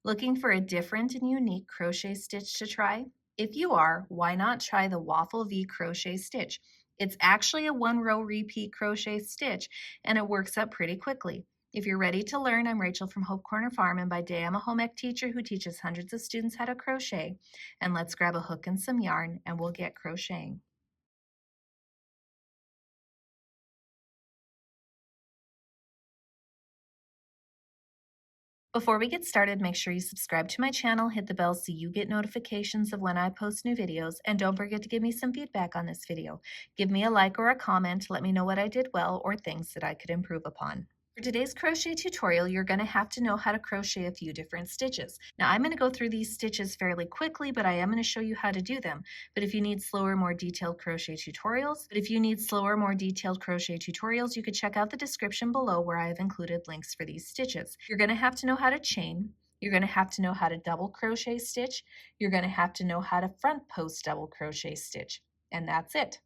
Looking for a different and unique crochet stitch to try? If you are, why not try the Waffle V Crochet Stitch? It's actually a one-row repeat crochet stitch and it works up pretty quickly. If you're ready to learn, I'm Rachel from Hope Corner Farm, and by day I'm a home ec teacher who teaches hundreds of students how to crochet. And let's grab a hook and some yarn and we'll get crocheting. Before we get started, make sure you subscribe to my channel, hit the bell so you get notifications of when I post new videos, and don't forget to give me some feedback on this video. Give me a like or a comment, let me know what I did well or things that I could improve upon. For today's crochet tutorial, you're going to have to know how to crochet a few different stitches. Now I'm going to go through these stitches fairly quickly, but I am going to show you how to do them. But if you need slower, more detailed crochet tutorials, you could check out the description below where I have included links for these stitches. You're going to have to know how to chain. You're going to have to know how to double crochet stitch. You're going to have to know how to front post double crochet stitch. And that's it.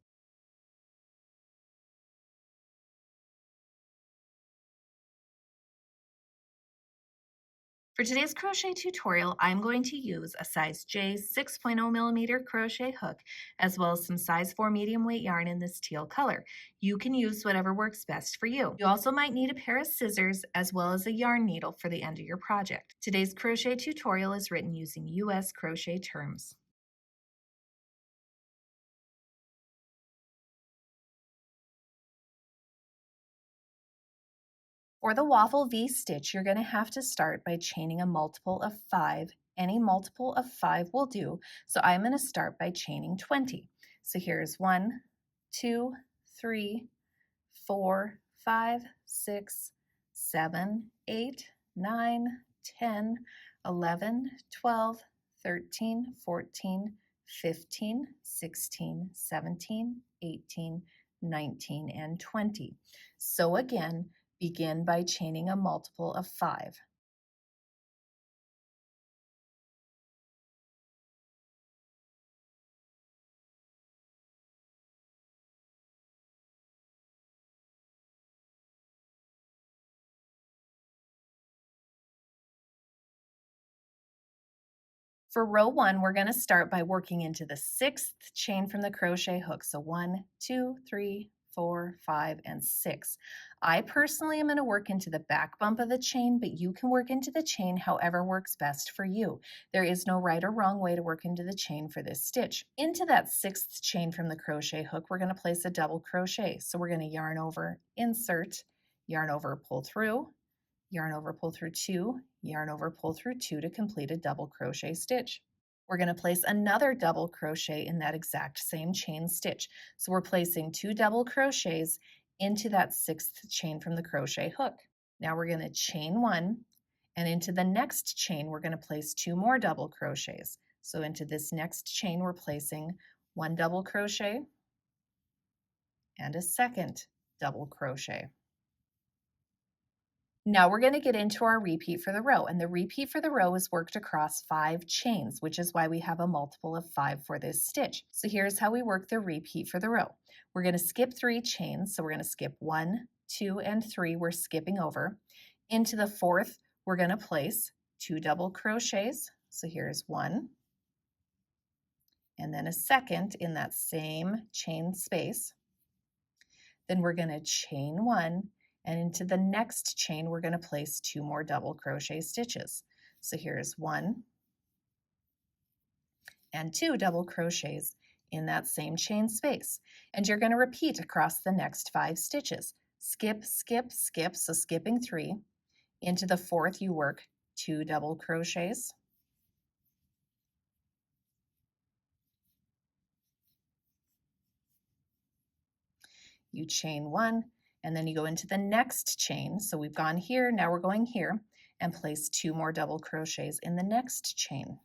For today's crochet tutorial, I'm going to use a size J 6.0 millimeter crochet hook, as well as some size 4 medium weight yarn in this teal color. You can use whatever works best for you. You also might need a pair of scissors, as well as a yarn needle for the end of your project. Today's crochet tutorial is written using US crochet terms. For the Waffle V stitch, you're going to have to start by chaining a multiple of 5. Any multiple of 5 will do, so I'm going to start by chaining 20. So here's 1, 2, 3, 4, 5, 6, 7, 8, 9, 10, 11, 12, 13, 14, 15, 16, 17, 18, 19, and 20. So again, begin by chaining a multiple of 5. For row 1, we're going to start by working into the 6th chain from the crochet hook. So 1, 2, 3, 4, 5, and 6. I personally am going to work into the back bump of the chain, but you can work into the chain however works best for you. There is no right or wrong way to work into the chain for this stitch. Into that 6th chain from the crochet hook, we're going to place a double crochet. So we're going to yarn over, insert, yarn over, pull through, yarn over, pull through 2, yarn over, pull through 2 to complete a double crochet stitch. We're going to place another double crochet in that exact same chain stitch. So we're placing 2 double crochets into that 6th chain from the crochet hook. Now we're going to chain 1, and into the next chain we're going to place 2 more double crochets. So into this next chain we're placing 1 double crochet and a second double crochet. Now we're going to get into our repeat for the row, and the repeat for the row is worked across 5 chains, which is why we have a multiple of 5 for this stitch. So here's how we work the repeat for the row. We're going to skip 3 chains, so we're going to skip 1, 2, and 3, we're skipping over. Into the 4th, we're going to place 2 double crochets, so here's 1, and then a second in that same chain space. Then we're going to chain 1, and into the next chain we're going to place 2 more double crochet stitches. So here's 1 and 2 double crochets in that same chain space, and you're going to repeat across the next 5 stitches. Skip, skip, skip, so skipping 3. Into the 4th you work 2 double crochets, you chain 1, and then you go into the next chain. So we've gone here, now we're going here, and place 2 more double crochets in the next chain.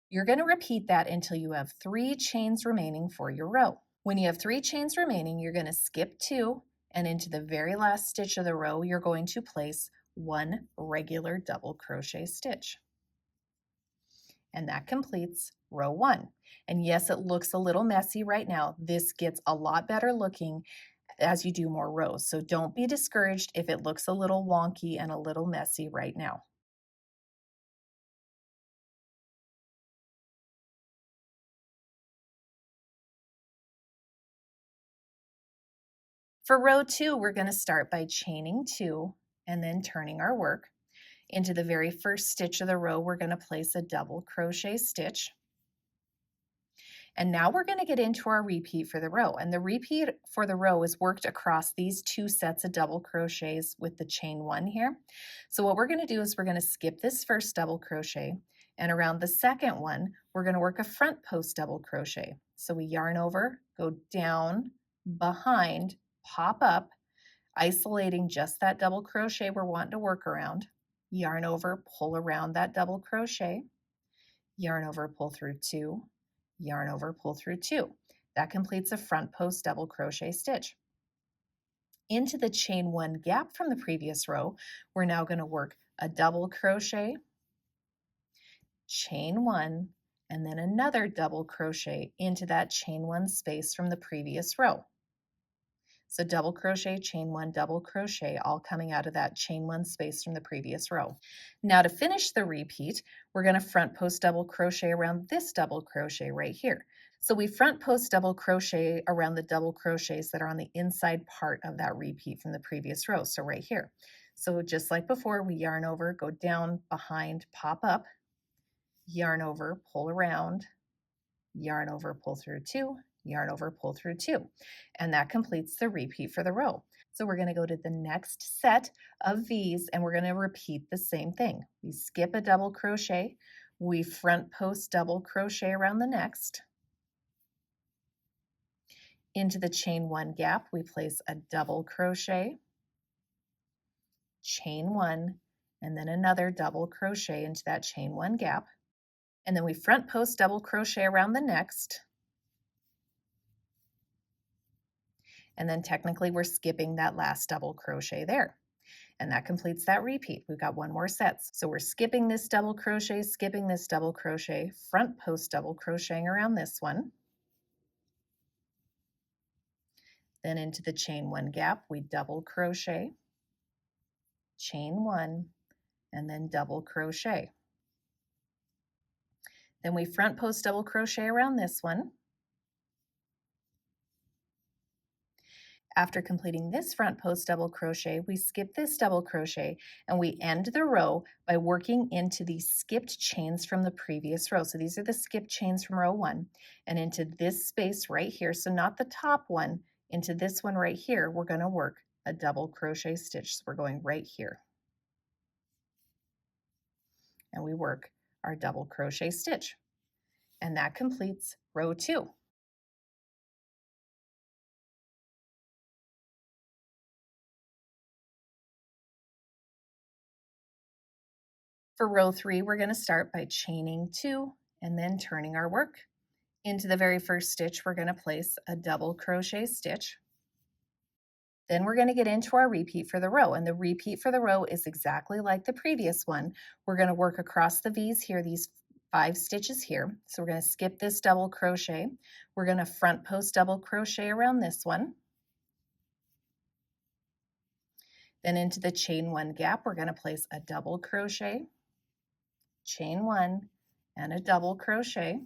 You're going to repeat that until you have 3 chains remaining for your row. When you have 3 chains remaining, you're going to skip 2, and into the very last stitch of the row, you're going to place 1 regular double crochet stitch. And that completes row 1. And yes, it looks a little messy right now. This gets a lot better looking as you do more rows. So don't be discouraged if it looks a little wonky and a little messy right now. For row 2, we're going to start by chaining 2 and then turning our work. Into the very first stitch of the row, we're going to place a double crochet stitch. And now we're going to get into our repeat for the row. And the repeat for the row is worked across these 2 sets of double crochets with the chain 1 here. So what we're going to do is we're going to skip this first double crochet, and around the second one, we're going to work a front post double crochet. So we yarn over, go down, behind, pop up, isolating just that double crochet we're wanting to work around, yarn over, pull around that double crochet, yarn over, pull through 2, yarn over, pull through 2. That completes a front post double crochet stitch. Into the chain 1 gap from the previous row, we're now going to work a double crochet, chain 1, and then another double crochet into that chain 1 space from the previous row. So double crochet, chain 1, double crochet, all coming out of that chain 1 space from the previous row. Now to finish the repeat, we're going to front post double crochet around this double crochet right here. So we front post double crochet around the double crochets that are on the inside part of that repeat from the previous row, so right here. So just like before, we yarn over, go down, behind, pop up, yarn over, pull around, yarn over, pull through 2, yarn over, pull through 2, and that completes the repeat for the row. So we're going to go to the next set of V's and we're going to repeat the same thing. We skip a double crochet, we front post double crochet around the next. Into the chain 1 gap, we place a double crochet, chain 1, and then another double crochet into that chain 1 gap. And then we front post double crochet around the next. And then technically we're skipping that last double crochet there. And that completes that repeat. We've got one more set. So we're skipping this double crochet, skipping this double crochet, front post double crocheting around this one. Then into the chain 1 gap, we double crochet, chain 1, and then double crochet. Then we front post double crochet around this one. After completing this front post double crochet, we skip this double crochet and we end the row by working into these skipped chains from the previous row. So these are the skipped chains from row 1, and into this space right here, so not the top one, into this one right here, we're going to work a double crochet stitch. So we're going right here. And we work our double crochet stitch. And that completes row 2. For row 3, we're going to start by chaining 2 and then turning our work. Into the very first stitch, we're going to place a double crochet stitch. Then we're going to get into our repeat for the row, and the repeat for the row is exactly like the previous one. We're going to work across the V's here, these 5 stitches here. So we're going to skip this double crochet. We're going to front post double crochet around this one. Then into the chain 1 gap, we're going to place a double crochet, chain 1, and a double crochet.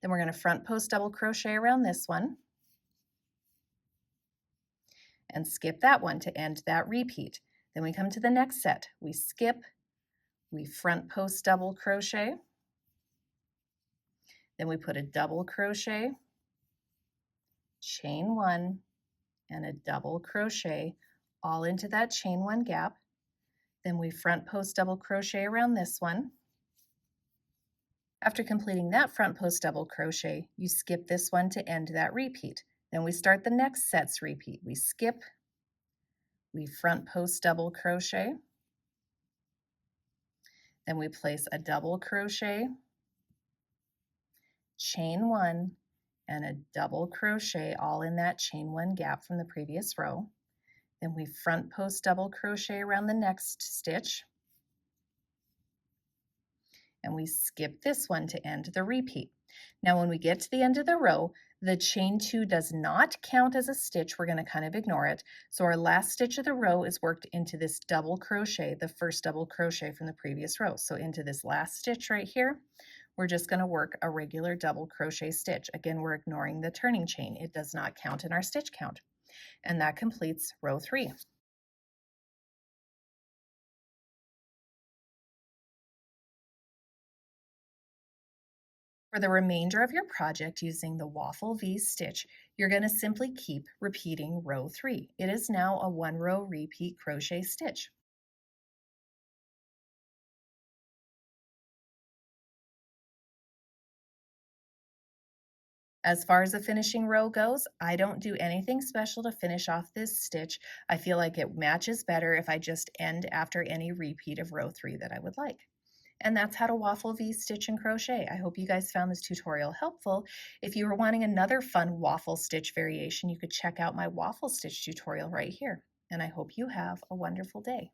Then we're going to front post double crochet around this one and skip that one to end that repeat. Then we come to the next set. We skip, we front post double crochet, then we put a double crochet, chain 1, and a double crochet all into that chain 1 gap. Then we front post double crochet around this one. After completing that front post double crochet, you skip this one to end that repeat. Then we start the next set's repeat. We skip, we front post double crochet, then we place a double crochet, chain 1, and a double crochet all in that chain 1 gap from the previous row. Then we front post double crochet around the next stitch, and we skip this one to end the repeat. Now when we get to the end of the row, The chain 2 does not count as a stitch. We're going to kind of ignore it. So our last stitch of the row is worked into this double crochet, the first double crochet from the previous row. So into this last stitch right here, we're just going to work a regular double crochet stitch. Again, we're ignoring the turning chain. It does not count in our stitch count. And that completes row 3. For the remainder of your project using the Waffle V Stitch, you're going to simply keep repeating row 3. It is now a 1-row repeat crochet stitch. As far as the finishing row goes, I don't do anything special to finish off this stitch. I feel like it matches better if I just end after any repeat of row 3 that I would like. And that's how to waffle V stitch and crochet. I hope you guys found this tutorial helpful. If you were wanting another fun waffle stitch variation, you could check out my waffle stitch tutorial right here. And I hope you have a wonderful day.